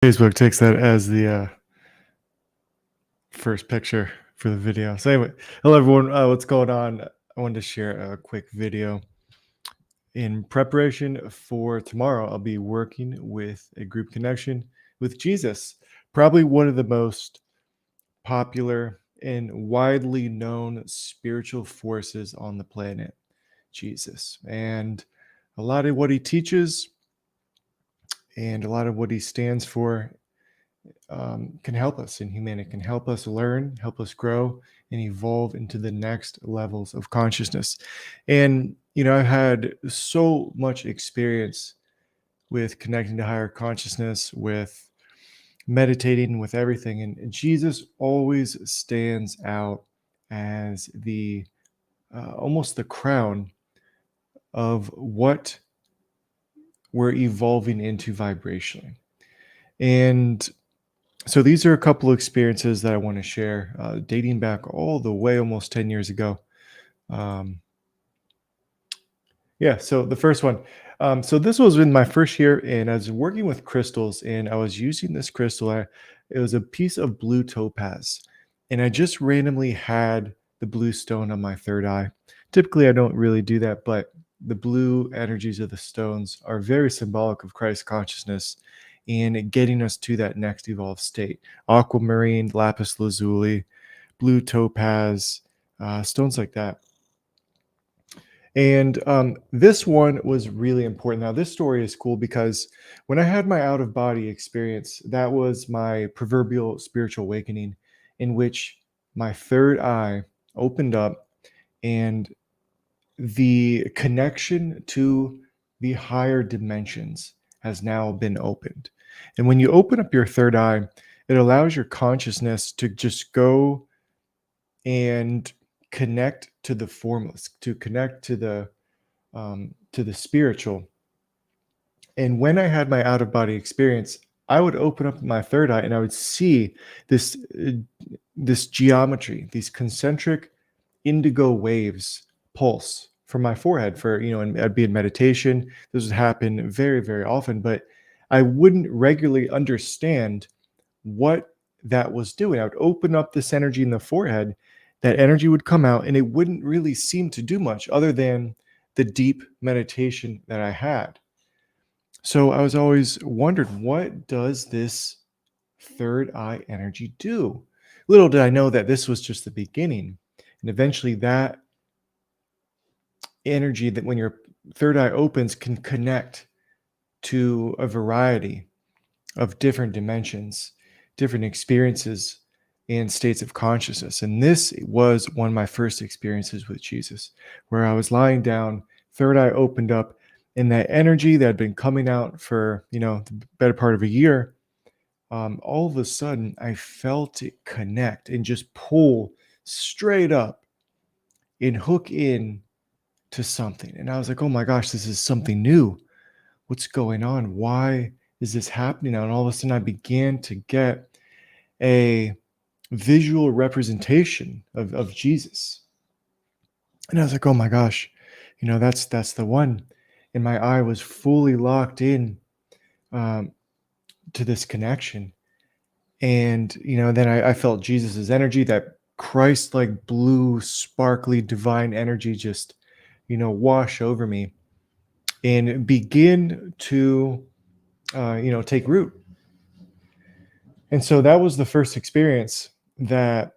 Facebook takes that as the first picture for the video. So anyway, hello everyone. What's going on? I wanted to share a quick video. In preparation for tomorrow, I'll be working with a group connection with Jesus, probably one of the most popular and widely known spiritual forces on the planet, Jesus. And a lot of what he teaches and a lot of what he stands for can help us in humanity, can help us learn, help us grow, and evolve into the next levels of consciousness. And, I've had so much experience with connecting to higher consciousness, with meditating, with everything. And Jesus always stands out as the almost the crown of what we're evolving into vibrationally. And so these are a couple of experiences that I want to share, dating back all the way almost 10 years ago. Um, yeah, so the first one. So this was in my first year, and I was working with crystals, and I was using this crystal. It was a piece of blue topaz, and I just randomly had the blue stone on my third eye. Typically, I don't really do that, but the blue energies of the stones are very symbolic of Christ consciousness and getting us to that next evolved state. Aquamarine, lapis lazuli, blue topaz, stones like that. And this one was really important. Now, this story is cool because when I had my out of body experience, that was my proverbial spiritual awakening, in which my third eye opened up and the connection to the higher dimensions has now been opened. And when you open up your third eye, it allows your consciousness to just go and connect to the formless, to connect to the spiritual. And when I had my out of body experience, I would open up my third eye and I would see this this geometry, these concentric indigo waves pulse from my forehead. And I'd be in meditation. This would happen very, very often, but I wouldn't regularly understand what that was doing. I would open up this energy in the forehead, that energy would come out, and it wouldn't really seem to do much other than the deep meditation that I had. So I was always wondered, what does this third eye energy do? Little did I know that this was just the beginning. And eventually that energy, that when your third eye opens, can connect to a variety of different dimensions, different experiences, and states of consciousness. And this was one of my first experiences with Jesus, where I was lying down, third eye opened up, and that energy that had been coming out for the better part of a year, all of a sudden I felt it connect and just pull straight up and hook in to something. And I was like, oh my gosh, this is something new. What's going on? Why is this happening now? And all of a sudden I began to get a visual representation of Jesus. And I was like, oh my gosh, that's the one. And my eye was fully locked in um, to this connection. And, then I felt Jesus's energy, that Christ like blue, sparkly, divine energy just, wash over me and begin to, take root. And so that was the first experience that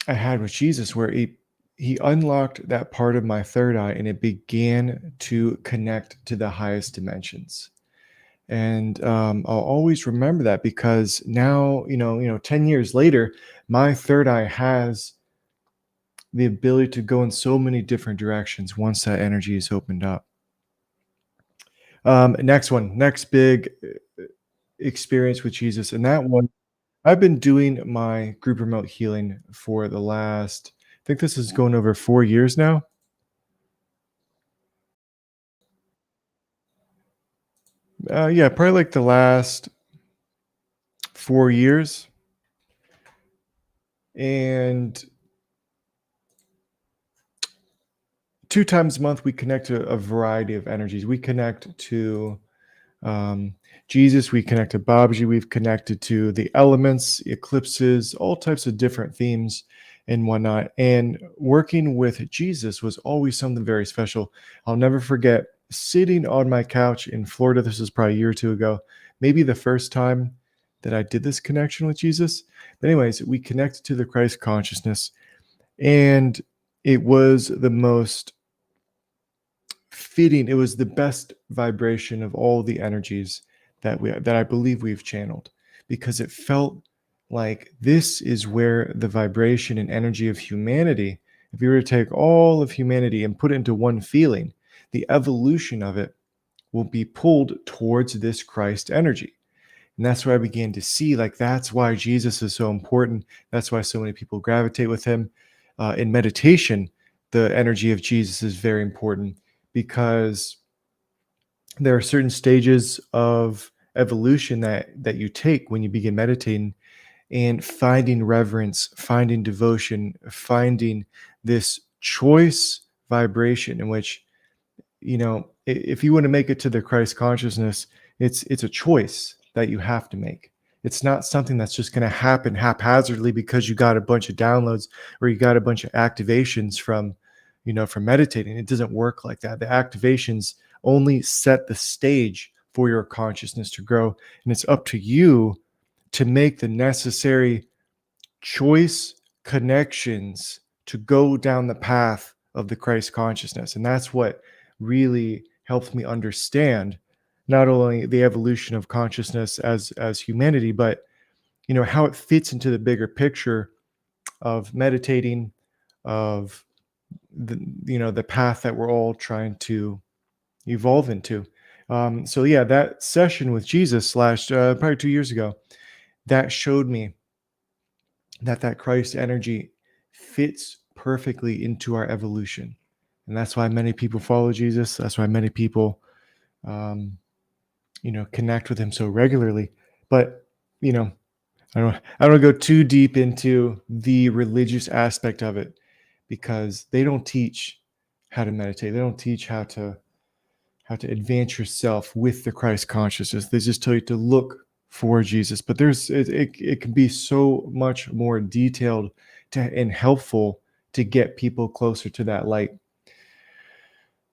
I had with Jesus, where he unlocked that part of my third eye and it began to connect to the highest dimensions. And I'll always remember that, because now, 10 years later, my third eye has the ability to go in so many different directions once that energy is opened up. Next big experience with Jesus. And that one, I've been doing my group remote healing for the last, I think this is going over 4 years now. Yeah, probably like the last 4 years. And 2 times a month, we connect to a variety of energies. We connect to Um, Jesus, we connect to Babaji, we've connected to the elements, eclipses, all types of different themes and whatnot. And working with Jesus was always something very special. I'll never forget sitting on my couch in Florida. This was probably a year or two ago, maybe the first time that I did this connection with Jesus. But, anyways, we connected to the Christ consciousness, and it was the most fitting. It was the best vibration of all the energies that I believe we've channeled, because it felt like this is where the vibration and energy of humanity, if you were to take all of humanity and put it into one feeling, the evolution of it will be pulled towards this Christ energy. And that's where I began to see, like, that's why Jesus is so important. That's why so many people gravitate with him. In meditation, the energy of Jesus is very important, because there are certain stages of evolution that you take when you begin meditating, and finding reverence, finding devotion, finding this choice vibration in which, if you want to make it to the Christ consciousness, it's a choice that you have to make. It's not something that's just going to happen haphazardly because you got a bunch of downloads or you got a bunch of activations from meditating. It doesn't work like that. The activations only set the stage for your consciousness to grow, and it's up to you to make the necessary choice connections to go down the path of the Christ consciousness. And that's what really helped me understand not only the evolution of consciousness as humanity, but how it fits into the bigger picture of meditating, of the path that we're all trying to evolve into. So yeah, that session with Jesus probably 2 years ago, that showed me that Christ energy fits perfectly into our evolution. And that's why many people follow Jesus. That's why many people, um, connect with him so regularly. But, I don't go too deep into the religious aspect of it, because they don't teach how to meditate. They don't teach how to advance yourself with the Christ consciousness. They just tell you to look for Jesus. But it can be so much more detailed and helpful to get people closer to that light.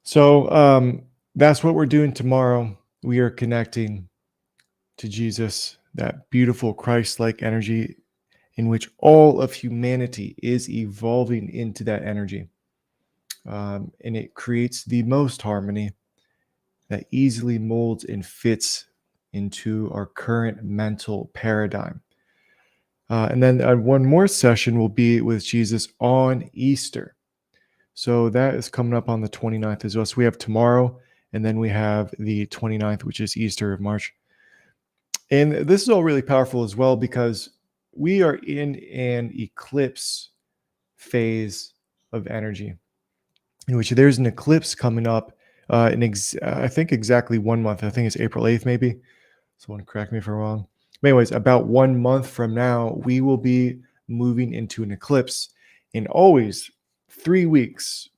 So that's what we're doing tomorrow. We are connecting to Jesus, that beautiful Christ-like energy in which all of humanity is evolving into that energy. And it creates the most harmony that easily molds and fits into our current mental paradigm. And then one more session will be with Jesus on Easter. So that is coming up on the 29th as well. So we have tomorrow, and then we have the 29th, which is Easter of March. And this is all really powerful as well, because we are in an eclipse phase of energy, in which there's an eclipse coming up I think exactly 1 month. I think it's April 8th, maybe. Someone correct me if I'm wrong. But anyways, about 1 month from now, we will be moving into an eclipse. And always 3 weeks,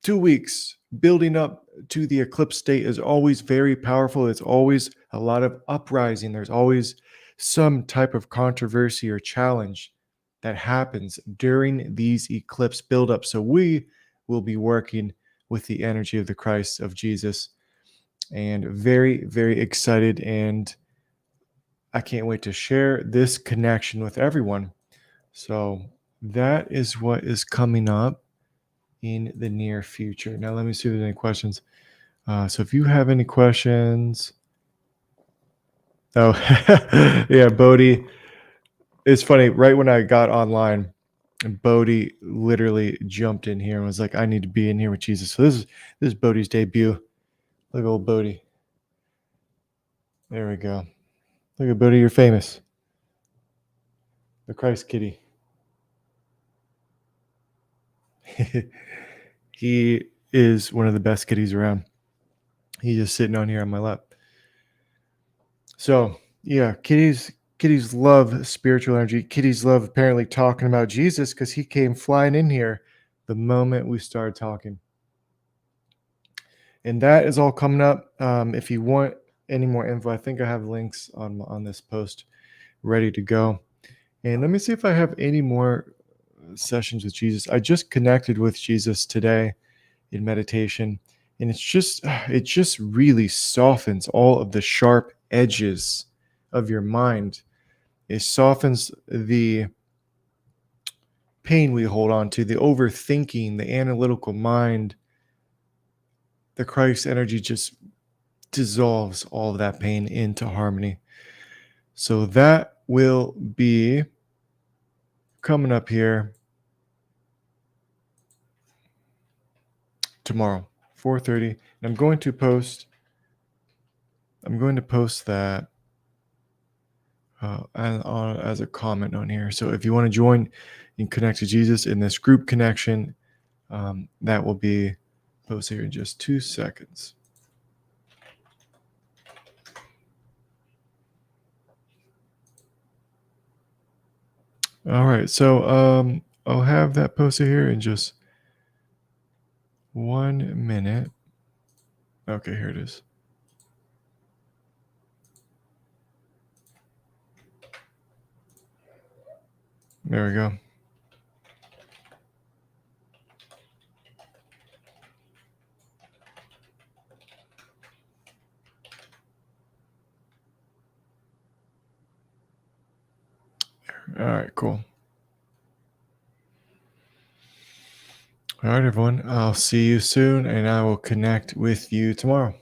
2 weeks, building up to the eclipse state is always very powerful. It's always a lot of uprising. There's always some type of controversy or challenge that happens during these eclipse buildups. So we will be working with the energy of the Christ, of Jesus, and very, very excited. And I can't wait to share this connection with everyone. So that is what is coming up in the near future. Now, let me see if there's any questions. So if you have any questions, oh, yeah, Bodhi. It's funny. Right when I got online, Bodhi literally jumped in here and was like, "I need to be in here with Jesus." So this is Bodhi's debut. Look at old Bodhi. There we go. Look at Bodhi. You're famous. The Christ Kitty. He is one of the best kitties around. He's just sitting on here on my lap. So yeah, kitties love spiritual energy. Kitties love apparently talking about Jesus, because he came flying in here the moment we started talking. And that is all coming up. If you want any more info, I think I have links on this post ready to go. And let me see if I have any more sessions with Jesus. I just connected with Jesus today in meditation, and it just really softens all of the sharp edges of your mind. It softens the pain we hold on to, the overthinking, the analytical mind. The Christ energy just dissolves all of that pain into harmony. So that will be coming up here tomorrow, 4:30. And I'm going to post that as a comment on here. So if you want to join and connect to Jesus in this group connection, that will be posted here in just 2 seconds. All right, so I'll have that posted here in just 1 minute. Okay, here it is. There we go. All right, cool. All right, everyone. I'll see you soon, and I will connect with you tomorrow.